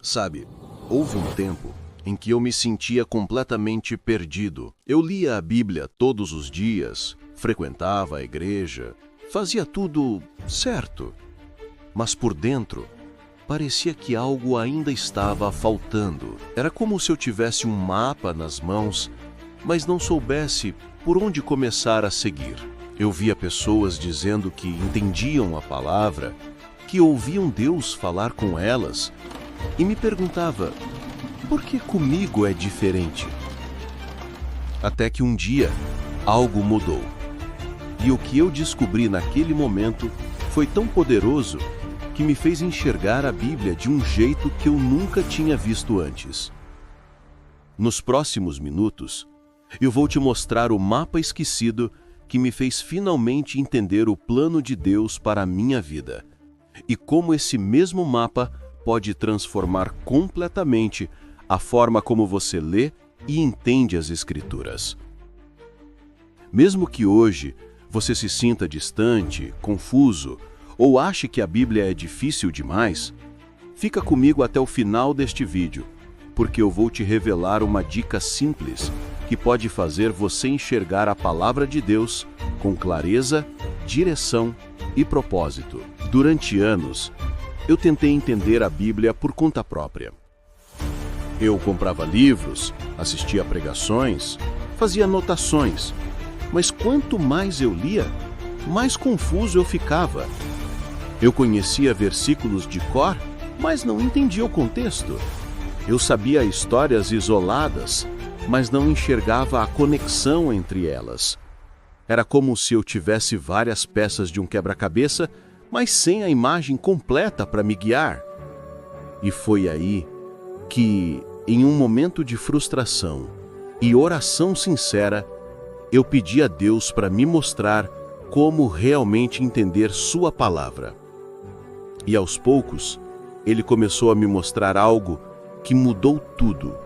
Sabe, houve um tempo em que eu me sentia completamente perdido. Eu lia a Bíblia todos os dias, frequentava a igreja, fazia tudo certo. Mas por dentro, parecia que algo ainda estava faltando. Era como se eu tivesse um mapa nas mãos, mas não soubesse por onde começar a seguir. Eu via pessoas dizendo que entendiam a palavra, que ouviam Deus falar com elas, e me perguntava, por que comigo é diferente? Até que um dia, algo mudou. E o que eu descobri naquele momento foi tão poderoso que me fez enxergar a Bíblia de um jeito que eu nunca tinha visto antes. Nos próximos minutos, eu vou te mostrar o mapa esquecido que me fez finalmente entender o plano de Deus para a minha vida, e como esse mesmo mapa pode transformar completamente a forma como você lê e entende as Escrituras. Mesmo que hoje você se sinta distante, confuso, ou ache que a Bíblia é difícil demais, fica comigo até o final deste vídeo, porque eu vou te revelar uma dica simples que pode fazer você enxergar a palavra de Deus com clareza, direção e propósito. Durante anos, eu tentei entender a Bíblia por conta própria. Eu comprava livros, assistia a pregações, fazia anotações, mas quanto mais eu lia, mais confuso eu ficava. Eu conhecia versículos de cor, mas não entendia o contexto. Eu sabia histórias isoladas, mas não enxergava a conexão entre elas. Era como se eu tivesse várias peças de um quebra-cabeça, mas sem a imagem completa para me guiar. E foi aí que, em um momento de frustração e oração sincera, eu pedi a Deus para me mostrar como realmente entender Sua palavra. E aos poucos, Ele começou a me mostrar algo que mudou tudo.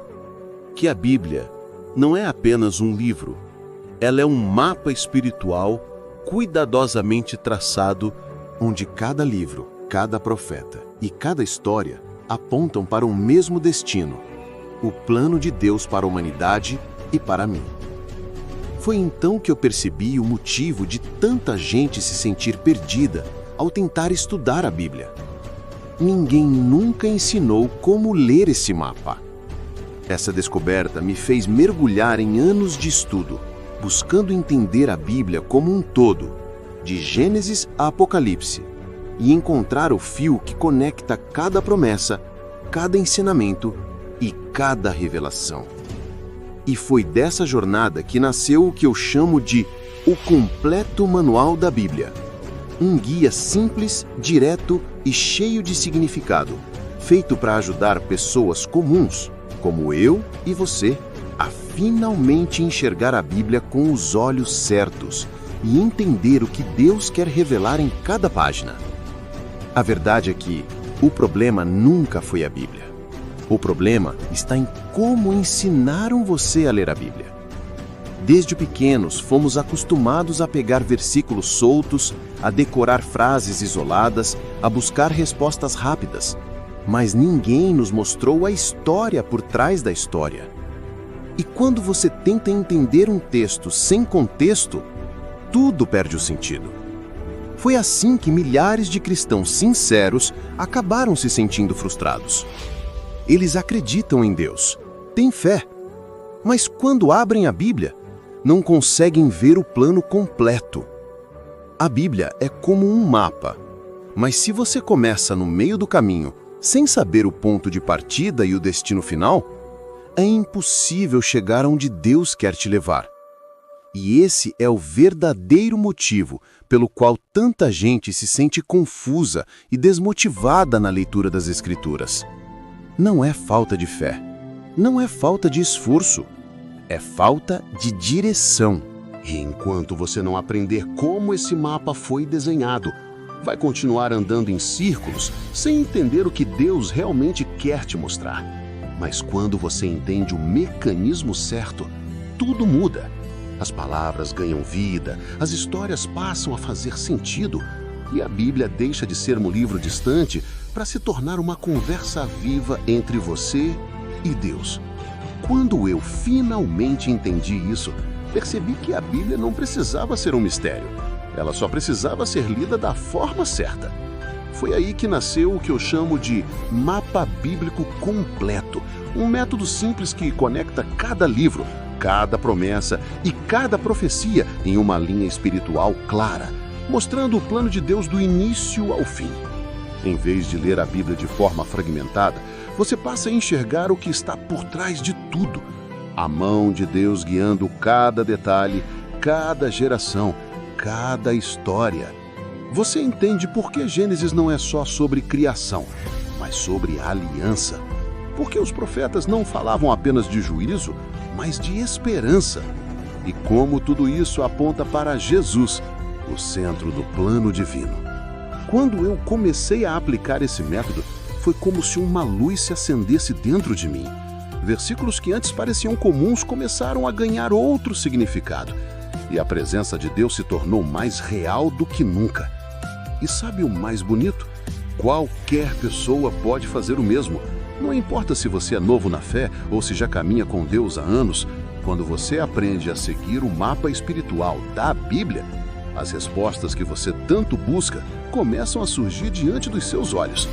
Que a Bíblia não é apenas um livro, ela é um mapa espiritual cuidadosamente traçado, onde cada livro, cada profeta e cada história apontam para o mesmo destino, o plano de Deus para a humanidade e para mim. Foi então que eu percebi o motivo de tanta gente se sentir perdida ao tentar estudar a Bíblia. Ninguém nunca ensinou como ler esse mapa. Essa descoberta me fez mergulhar em anos de estudo, buscando entender a Bíblia como um todo, de Gênesis a Apocalipse, e encontrar o fio que conecta cada promessa, cada ensinamento e cada revelação. E foi dessa jornada que nasceu o que eu chamo de o completo manual da Bíblia. Um guia simples, direto e cheio de significado, feito para ajudar pessoas comuns, como eu e você, a finalmente enxergar a Bíblia com os olhos certos e entender o que Deus quer revelar em cada página. A verdade é que o problema nunca foi a Bíblia. O problema está em como ensinaram você a ler a Bíblia. Desde pequenos, fomos acostumados a pegar versículos soltos, a decorar frases isoladas, a buscar respostas rápidas. Mas ninguém nos mostrou a história por trás da história. E quando você tenta entender um texto sem contexto, tudo perde o sentido. Foi assim que milhares de cristãos sinceros acabaram se sentindo frustrados. Eles acreditam em Deus, têm fé, mas quando abrem a Bíblia, não conseguem ver o plano completo. A Bíblia é como um mapa, mas se você começa no meio do caminho, sem saber o ponto de partida e o destino final, é impossível chegar onde Deus quer te levar. E esse é o verdadeiro motivo pelo qual tanta gente se sente confusa e desmotivada na leitura das Escrituras. Não é falta de fé, não é falta de esforço, é falta de direção. E enquanto você não aprender como esse mapa foi desenhado, vai continuar andando em círculos sem entender o que Deus realmente quer te mostrar. Mas quando você entende o mecanismo certo, tudo muda. As palavras ganham vida, as histórias passam a fazer sentido e a Bíblia deixa de ser um livro distante para se tornar uma conversa viva entre você e Deus. Quando eu finalmente entendi isso, percebi que a Bíblia não precisava ser um mistério. Ela só precisava ser lida da forma certa. Foi aí que nasceu o que eu chamo de mapa bíblico completo, um método simples que conecta cada livro, cada promessa e cada profecia em uma linha espiritual clara, mostrando o plano de Deus do início ao fim. Em vez de ler a Bíblia de forma fragmentada, você passa a enxergar o que está por trás de tudo. A mão de Deus guiando cada detalhe, cada geração, cada história. Você entende por que Gênesis não é só sobre criação, mas sobre aliança. Porque os profetas não falavam apenas de juízo, mas de esperança. E como tudo isso aponta para Jesus, o centro do plano divino. Quando eu comecei a aplicar esse método, foi como se uma luz se acendesse dentro de mim. Versículos que antes pareciam comuns começaram a ganhar outro significado. E a presença de Deus se tornou mais real do que nunca. E sabe o mais bonito? Qualquer pessoa pode fazer o mesmo. Não importa se você é novo na fé ou se já caminha com Deus há anos. Quando você aprende a seguir o mapa espiritual da Bíblia, as respostas que você tanto busca começam a surgir diante dos seus olhos.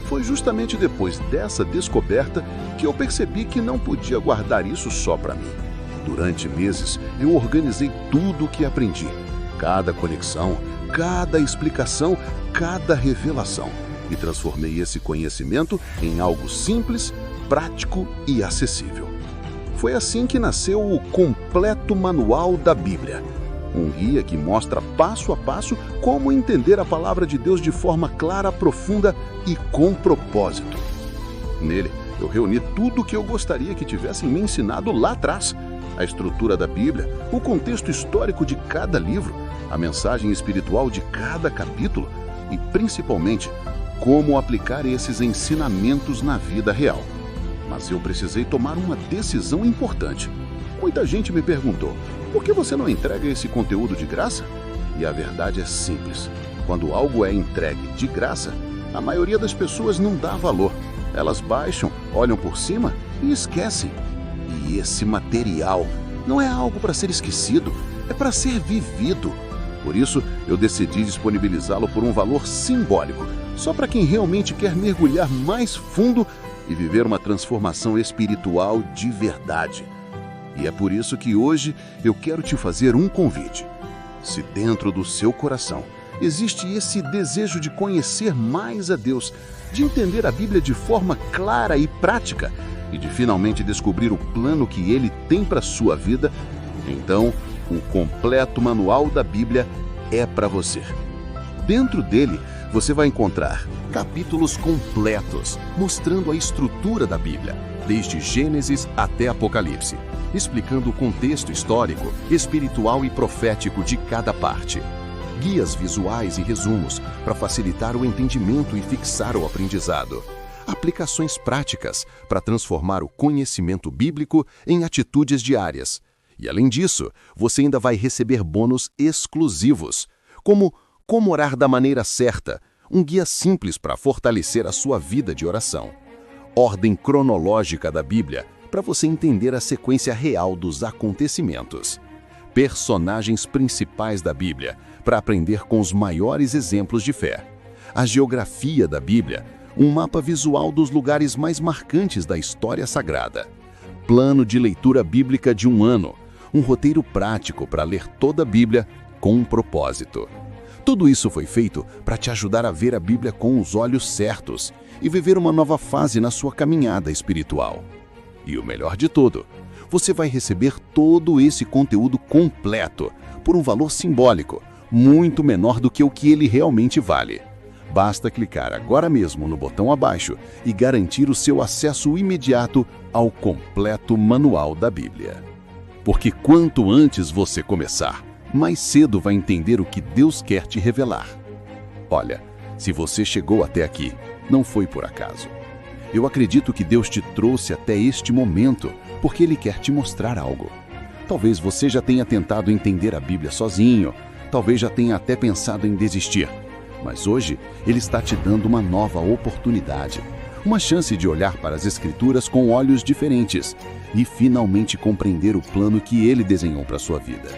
Foi justamente depois dessa descoberta que eu percebi que não podia guardar isso só para mim. Durante meses, eu organizei tudo o que aprendi. Cada conexão, cada explicação, cada revelação. E transformei esse conhecimento em algo simples, prático e acessível. Foi assim que nasceu o Completo Manual da Bíblia. Um guia que mostra passo a passo como entender a palavra de Deus de forma clara, profunda e com propósito. Nele, eu reuni tudo o que eu gostaria que tivessem me ensinado lá atrás. A estrutura da Bíblia, o contexto histórico de cada livro, a mensagem espiritual de cada capítulo e, principalmente, como aplicar esses ensinamentos na vida real. Mas eu precisei tomar uma decisão importante. Muita gente me perguntou, por que você não entrega esse conteúdo de graça? E a verdade é simples. Quando algo é entregue de graça, a maioria das pessoas não dá valor. Elas baixam, olham por cima e esquecem. E esse material não é algo para ser esquecido, é para ser vivido. Por isso, eu decidi disponibilizá-lo por um valor simbólico, só para quem realmente quer mergulhar mais fundo e viver uma transformação espiritual de verdade. E é por isso que hoje eu quero te fazer um convite. Se dentro do seu coração existe esse desejo de conhecer mais a Deus, de entender a Bíblia de forma clara e prática e de finalmente descobrir o plano que Ele tem para a sua vida, então o Completo Manual da Bíblia é para você. Dentro dele, você vai encontrar capítulos completos, mostrando a estrutura da Bíblia, desde Gênesis até Apocalipse, explicando o contexto histórico, espiritual e profético de cada parte. Guias visuais e resumos para facilitar o entendimento e fixar o aprendizado. Aplicações práticas para transformar o conhecimento bíblico em atitudes diárias. E além disso, você ainda vai receber bônus exclusivos, como Como Orar da Maneira Certa, um guia simples para fortalecer a sua vida de oração. Ordem cronológica da Bíblia, para você entender a sequência real dos acontecimentos. Personagens principais da Bíblia, para aprender com os maiores exemplos de fé. A geografia da Bíblia, um mapa visual dos lugares mais marcantes da história sagrada. Plano de leitura bíblica de um ano, um roteiro prático para ler toda a Bíblia com um propósito. Tudo isso foi feito para te ajudar a ver a Bíblia com os olhos certos e viver uma nova fase na sua caminhada espiritual. E o melhor de tudo, você vai receber todo esse conteúdo completo por um valor simbólico, muito menor do que o que ele realmente vale. Basta clicar agora mesmo no botão abaixo e garantir o seu acesso imediato ao Completo Manual da Bíblia. Porque quanto antes você começar, mais cedo vai entender o que Deus quer te revelar. Olha, se você chegou até aqui, não foi por acaso. Eu acredito que Deus te trouxe até este momento porque Ele quer te mostrar algo. Talvez você já tenha tentado entender a Bíblia sozinho, talvez já tenha até pensado em desistir. Mas hoje, Ele está te dando uma nova oportunidade. Uma chance de olhar para as Escrituras com olhos diferentes e finalmente compreender o plano que Ele desenhou para a sua vida.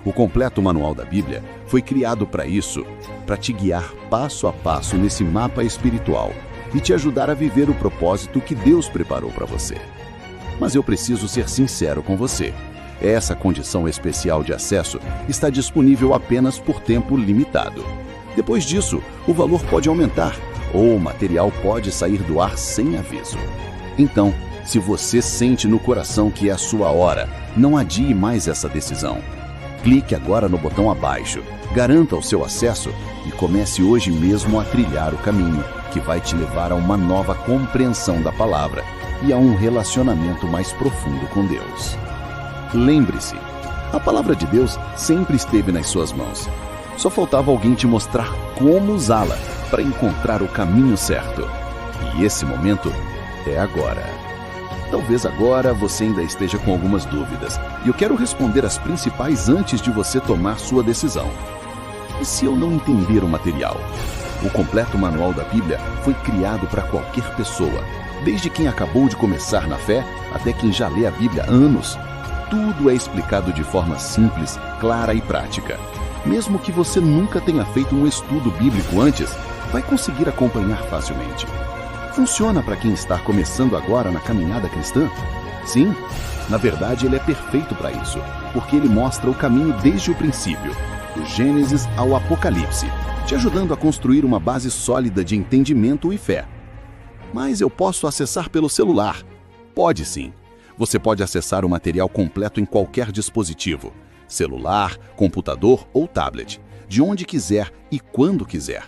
O completo manual da Bíblia foi criado para isso, para te guiar passo a passo nesse mapa espiritual e te ajudar a viver o propósito que Deus preparou para você. Mas eu preciso ser sincero com você. Essa condição especial de acesso está disponível apenas por tempo limitado. Depois disso, o valor pode aumentar ou o material pode sair do ar sem aviso. Então, se você sente no coração que é a sua hora, não adie mais essa decisão. Clique agora no botão abaixo, garanta o seu acesso e comece hoje mesmo a trilhar o caminho que vai te levar a uma nova compreensão da palavra e a um relacionamento mais profundo com Deus. Lembre-se, a palavra de Deus sempre esteve nas suas mãos. Só faltava alguém te mostrar como usá-la para encontrar o caminho certo. E esse momento é agora. Talvez agora você ainda esteja com algumas dúvidas, e eu quero responder as principais antes de você tomar sua decisão. E se eu não entender o material? O completo manual da Bíblia foi criado para qualquer pessoa, desde quem acabou de começar na fé até quem já lê a Bíblia há anos. Tudo é explicado de forma simples, clara e prática. Mesmo que você nunca tenha feito um estudo bíblico antes, vai conseguir acompanhar facilmente. Funciona para quem está começando agora na caminhada cristã? Sim, na verdade ele é perfeito para isso, porque ele mostra o caminho desde o princípio, do Gênesis ao Apocalipse, te ajudando a construir uma base sólida de entendimento e fé. Mas eu posso acessar pelo celular? Pode sim. Você pode acessar o material completo em qualquer dispositivo, celular, computador ou tablet, de onde quiser e quando quiser.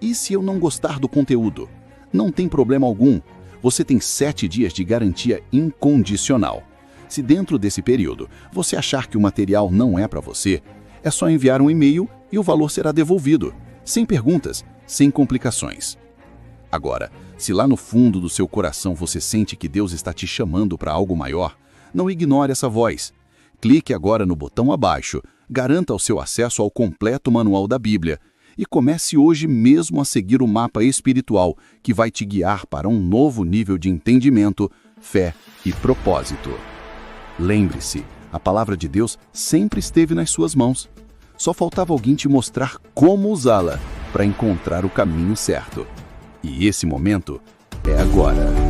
E se eu não gostar do conteúdo? Não tem problema algum. Você tem 7 dias de garantia incondicional. Se dentro desse período você achar que o material não é para você, é só enviar um e-mail e o valor será devolvido, sem perguntas, sem complicações. Agora, se lá no fundo do seu coração você sente que Deus está te chamando para algo maior, não ignore essa voz. Clique agora no botão abaixo, garanta o seu acesso ao completo manual da Bíblia e comece hoje mesmo a seguir o mapa espiritual que vai te guiar para um novo nível de entendimento, fé e propósito. Lembre-se, a palavra de Deus sempre esteve nas suas mãos. Só faltava alguém te mostrar como usá-la para encontrar o caminho certo. E esse momento é agora.